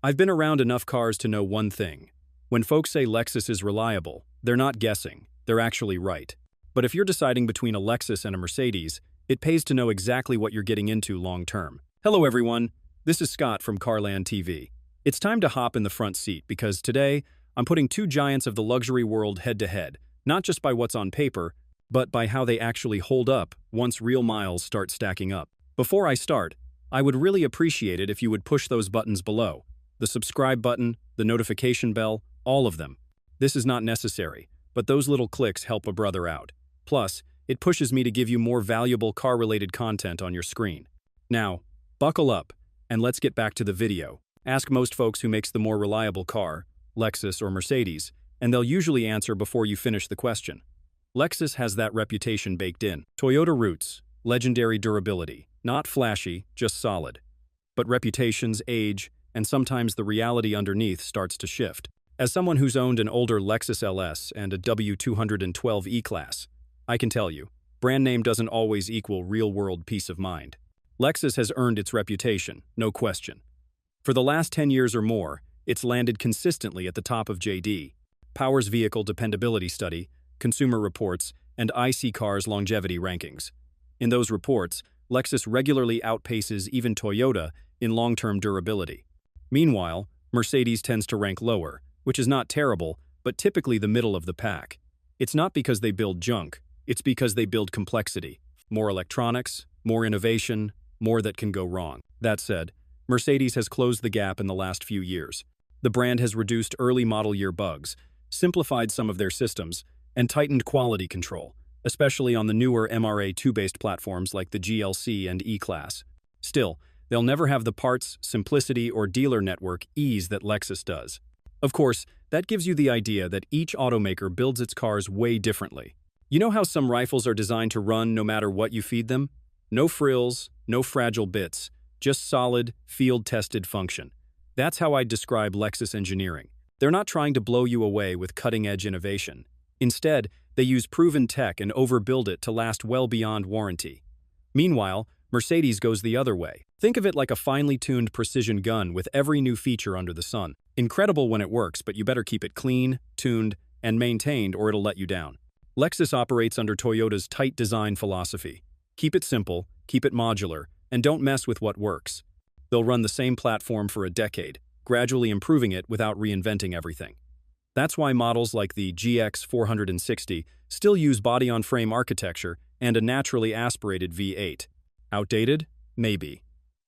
I've been around enough cars to know one thing. When folks say Lexus is reliable, they're not guessing, they're actually right. But if you're deciding between a Lexus and a Mercedes, it pays to know exactly what you're getting into long term. Hello everyone, this is Scott from CarlandTV. It's time to hop in the front seat because today, I'm putting two giants of the luxury world head to head, not just by what's on paper, but by how they actually hold up once real miles start stacking up. Before I start, I would really appreciate it if you would push those buttons below. The subscribe button, the notification bell, all of them. This is not necessary, but those little clicks help a brother out. Plus, it pushes me to give you more valuable car-related content on your screen. Now, buckle up, and let's get back to the video. Ask most folks who makes the more reliable car, Lexus or Mercedes, and they'll usually answer before you finish the question. Lexus has that reputation baked in. Toyota roots, legendary durability, not flashy, just solid. But reputations age, and sometimes the reality underneath starts to shift. As someone who's owned an older Lexus LS and a W212 E-Class, I can tell you, brand name doesn't always equal real-world peace of mind. Lexus has earned its reputation, no question. For the last 10 years or more, it's landed consistently at the top of JD, Power's Vehicle Dependability Study, Consumer Reports, and IC Cars longevity rankings. In those reports, Lexus regularly outpaces even Toyota in long-term durability. Meanwhile, Mercedes tends to rank lower, which is not terrible, but typically the middle of the pack. It's not because they build junk, it's because they build complexity. More electronics, more innovation, more that can go wrong. That said, Mercedes has closed the gap in the last few years. The brand has reduced early model year bugs, simplified some of their systems, and tightened quality control, especially on the newer MRA2-based platforms like the GLC and E-Class. Still, they'll never have the parts, simplicity, or dealer network ease that Lexus does. Of course, that gives you the idea that each automaker builds its cars way differently. You know how some rifles are designed to run no matter what you feed them? No frills, no fragile bits, just solid, field-tested function. That's how I'd describe Lexus engineering. They're not trying to blow you away with cutting-edge innovation. Instead, they use proven tech and overbuild it to last well beyond warranty. Meanwhile, Mercedes goes the other way. Think of it like a finely tuned precision gun with every new feature under the sun. Incredible when it works, but you better keep it clean, tuned, and maintained or it'll let you down. Lexus operates under Toyota's tight design philosophy. Keep it simple, keep it modular, and don't mess with what works. They'll run the same platform for a decade, gradually improving it without reinventing everything. That's why models like the GX 460 still use body-on-frame architecture and a naturally aspirated V8. Outdated? Maybe.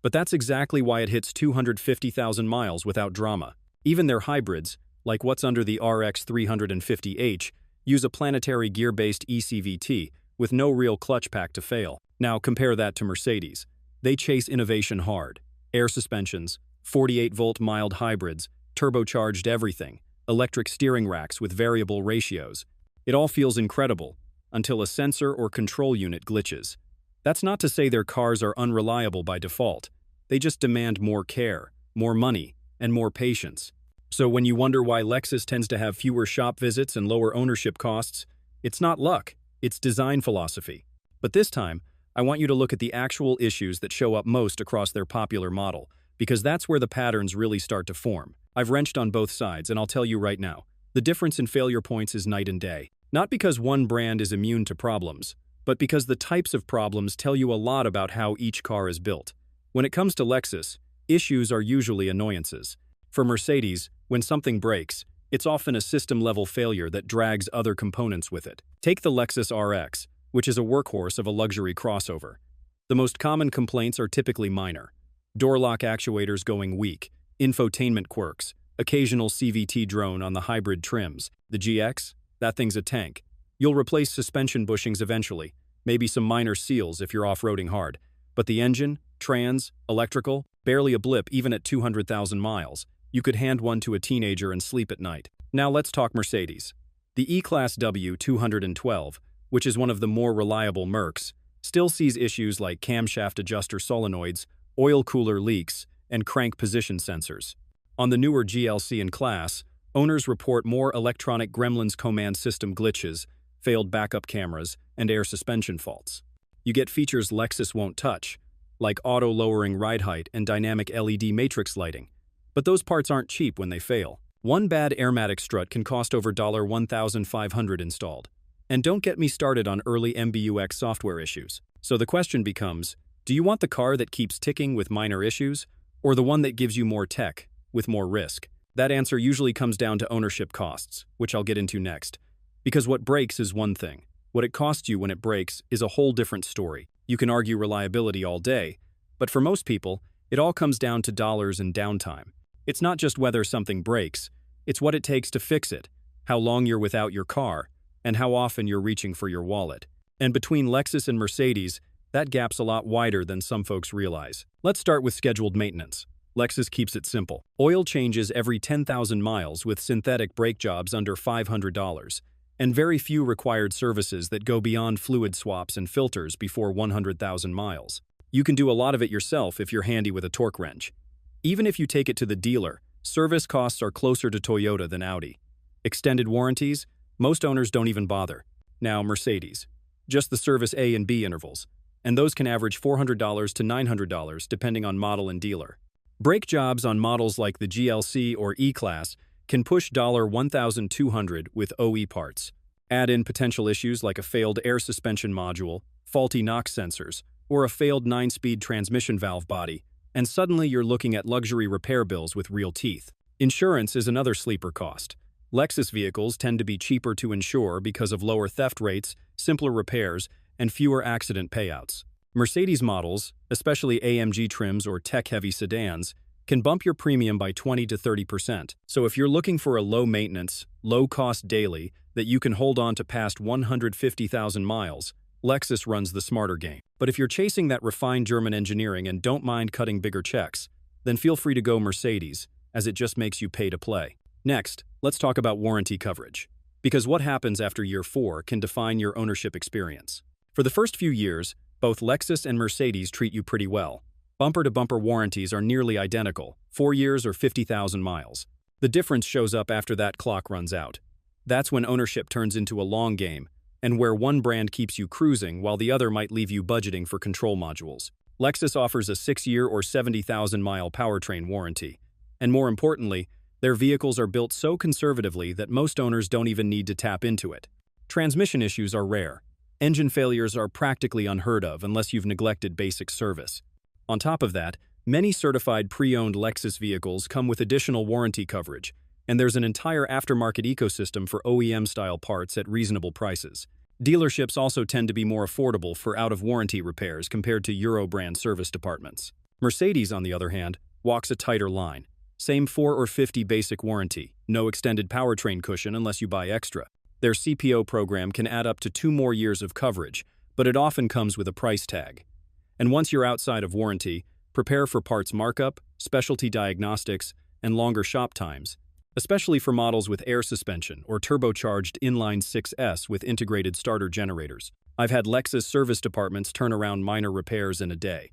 But that's exactly why it hits 250,000 miles without drama. Even their hybrids, like what's under the RX 350h, use a planetary gear-based ECVT with no real clutch pack to fail. Now compare that to Mercedes. They chase innovation hard. Air suspensions, 48-volt mild hybrids, turbocharged everything, electric steering racks with variable ratios. It all feels incredible, until a sensor or control unit glitches. That's not to say their cars are unreliable by default. They just demand more care, more money, and more patience. So when you wonder why Lexus tends to have fewer shop visits and lower ownership costs, it's not luck, it's design philosophy. But this time, I want you to look at the actual issues that show up most across their popular model, because that's where the patterns really start to form. I've wrenched on both sides, and I'll tell you right now, the difference in failure points is night and day. Not because one brand is immune to problems, but because the types of problems tell you a lot about how each car is built. When it comes to Lexus, issues are usually annoyances. For Mercedes, when something breaks, it's often a system-level failure that drags other components with it. Take the Lexus RX, which is a workhorse of a luxury crossover. The most common complaints are typically minor. Door lock actuators going weak, infotainment quirks, occasional CVT drone on the hybrid trims. The GX? That thing's a tank. You'll replace suspension bushings eventually, maybe some minor seals if you're off-roading hard. But the engine, trans, electrical, barely a blip even at 200,000 miles. You could hand one to a teenager and sleep at night. Now let's talk Mercedes. The E-Class W212, which is one of the more reliable Mercs, still sees issues like camshaft adjuster solenoids, oil cooler leaks, and crank position sensors. On the newer GLC and Class, owners report more electronic gremlins command system glitches, failed backup cameras, and air suspension faults. You get features Lexus won't touch, like auto-lowering ride height and dynamic LED matrix lighting. But those parts aren't cheap when they fail. One bad airmatic strut can cost over $1,500 installed. And don't get me started on early MBUX software issues. So the question becomes, do you want the car that keeps ticking with minor issues, or the one that gives you more tech, with more risk? That answer usually comes down to ownership costs, which I'll get into next. Because what breaks is one thing. What it costs you when it breaks is a whole different story. You can argue reliability all day, but for most people, it all comes down to dollars and downtime. It's not just whether something breaks, it's what it takes to fix it, how long you're without your car, and how often you're reaching for your wallet. And between Lexus and Mercedes, that gap's a lot wider than some folks realize. Let's start with scheduled maintenance. Lexus keeps it simple. Oil changes every 10,000 miles with synthetic brake jobs under $500, and very few required services that go beyond fluid swaps and filters before 100,000 miles. You can do a lot of it yourself if you're handy with a torque wrench. Even if you take it to the dealer, service costs are closer to Toyota than Audi. Extended warranties? Most owners don't even bother. Now, Mercedes. Just the service A and B intervals, and those can average $400 to $900 depending on model and dealer. Brake jobs on models like the GLC or E-Class can push $1,200 with OE parts. Add in potential issues like a failed air suspension module, faulty NOx sensors, or a failed 9-speed transmission valve body, and suddenly you're looking at luxury repair bills with real teeth. Insurance is another sleeper cost. Lexus vehicles tend to be cheaper to insure because of lower theft rates, simpler repairs, and fewer accident payouts. Mercedes models, especially AMG trims or tech-heavy sedans, can bump your premium by 20 to 30%. So if you're looking for a low-maintenance, low-cost daily that you can hold on to past 150,000 miles, Lexus runs the smarter game. But if you're chasing that refined German engineering and don't mind cutting bigger checks, then feel free to go Mercedes, as it just makes you pay to play. Next, let's talk about warranty coverage. Because what happens after year 4 can define your ownership experience. For the first few years, both Lexus and Mercedes treat you pretty well. Bumper-to-bumper warranties are nearly identical, 4 years or 50,000 miles. The difference shows up after that clock runs out. That's when ownership turns into a long game, and where one brand keeps you cruising while the other might leave you budgeting for control modules. Lexus offers a 6-year or 70,000-mile powertrain warranty. And more importantly, their vehicles are built so conservatively that most owners don't even need to tap into it. Transmission issues are rare. Engine failures are practically unheard of unless you've neglected basic service. On top of that, many certified pre-owned Lexus vehicles come with additional warranty coverage, and there's an entire aftermarket ecosystem for OEM-style parts at reasonable prices. Dealerships also tend to be more affordable for out-of-warranty repairs compared to Euro-brand service departments. Mercedes, on the other hand, walks a tighter line. Same 4 or 50 basic warranty, no extended powertrain cushion unless you buy extra. Their CPO program can add up to 2 more years of coverage, but it often comes with a price tag. And once you're outside of warranty, prepare for parts markup, specialty diagnostics, and longer shop times, especially for models with air suspension or turbocharged inline 6S with integrated starter generators. I've had Lexus service departments turn around minor repairs in a day.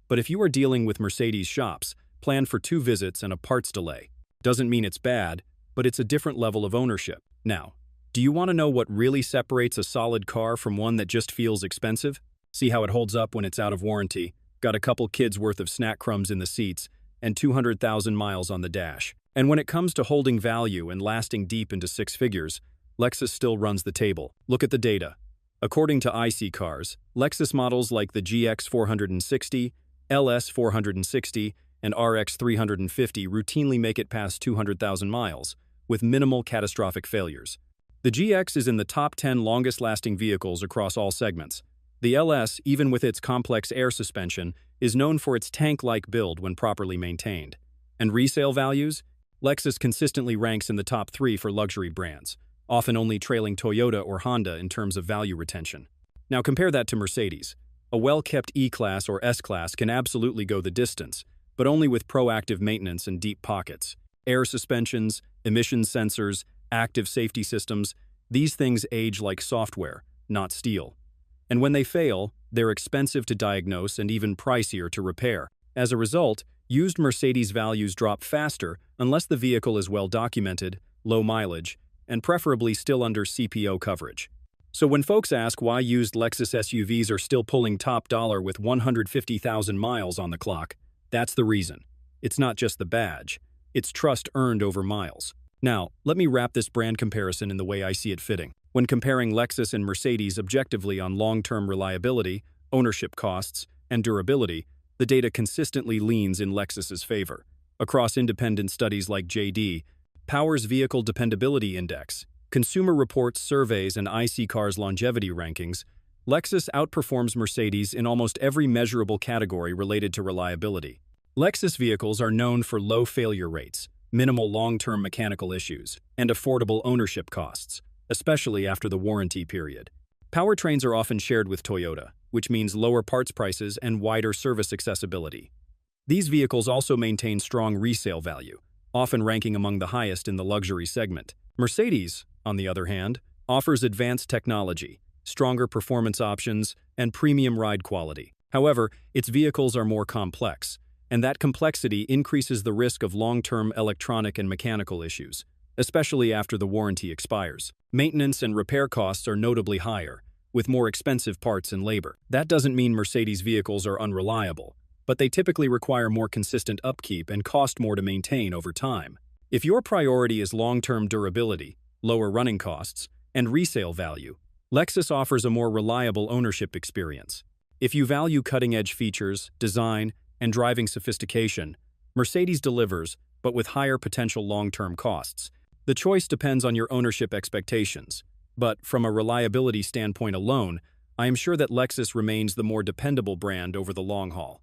But if you are dealing with Mercedes shops, plan for 2 visits and a parts delay. Doesn't mean it's bad, but it's a different level of ownership. Now, do you want to know what really separates a solid car from one that just feels expensive? See how it holds up when it's out of warranty, got a couple kids worth of snack crumbs in the seats, and 200,000 miles on the dash. And when it comes to holding value and lasting deep into 6 figures, Lexus still runs the table. Look at the data. According to IC Cars, Lexus models like the GX 460, LS 460, and RX 350 routinely make it past 200,000 miles, with minimal catastrophic failures. The GX is in the top 10 longest-lasting vehicles across all segments. The LS, even with its complex air suspension, is known for its tank-like build when properly maintained. And resale values? Lexus consistently ranks in the top 3 for luxury brands, often only trailing Toyota or Honda in terms of value retention. Now compare that to Mercedes. A well-kept E-Class or S-Class can absolutely go the distance, but only with proactive maintenance and deep pockets. Air suspensions, emission sensors, active safety systems, these things age like software, not steel. And when they fail, they're expensive to diagnose and even pricier to repair. As a result, used Mercedes values drop faster unless the vehicle is well documented, low mileage, and preferably still under CPO coverage. So when folks ask why used Lexus SUVs are still pulling top dollar with 150,000 miles on the clock, that's the reason. It's not just the badge. It's trust earned over miles. Now, let me wrap this brand comparison in the way I see it fitting. When comparing Lexus and Mercedes objectively on long-term reliability, ownership costs, and durability, the data consistently leans in Lexus's favor. Across independent studies like JD, Power's Vehicle Dependability Index, Consumer Reports surveys, and IC Cars longevity rankings, Lexus outperforms Mercedes in almost every measurable category related to reliability. Lexus vehicles are known for low failure rates, minimal long-term mechanical issues, and affordable ownership costs, especially after the warranty period. Powertrains are often shared with Toyota, which means lower parts prices and wider service accessibility. These vehicles also maintain strong resale value, often ranking among the highest in the luxury segment. Mercedes, on the other hand, offers advanced technology, stronger performance options, and premium ride quality. However, its vehicles are more complex, and that complexity increases the risk of long-term electronic and mechanical issues, especially after the warranty expires. Maintenance and repair costs are notably higher, with more expensive parts and labor. That doesn't mean Mercedes vehicles are unreliable, but they typically require more consistent upkeep and cost more to maintain over time. If your priority is long-term durability, lower running costs, and resale value, Lexus offers a more reliable ownership experience. If you value cutting-edge features, design, and driving sophistication, Mercedes delivers, but with higher potential long-term costs. The choice depends on your ownership expectations, but from a reliability standpoint alone, I am sure that Lexus remains the more dependable brand over the long haul.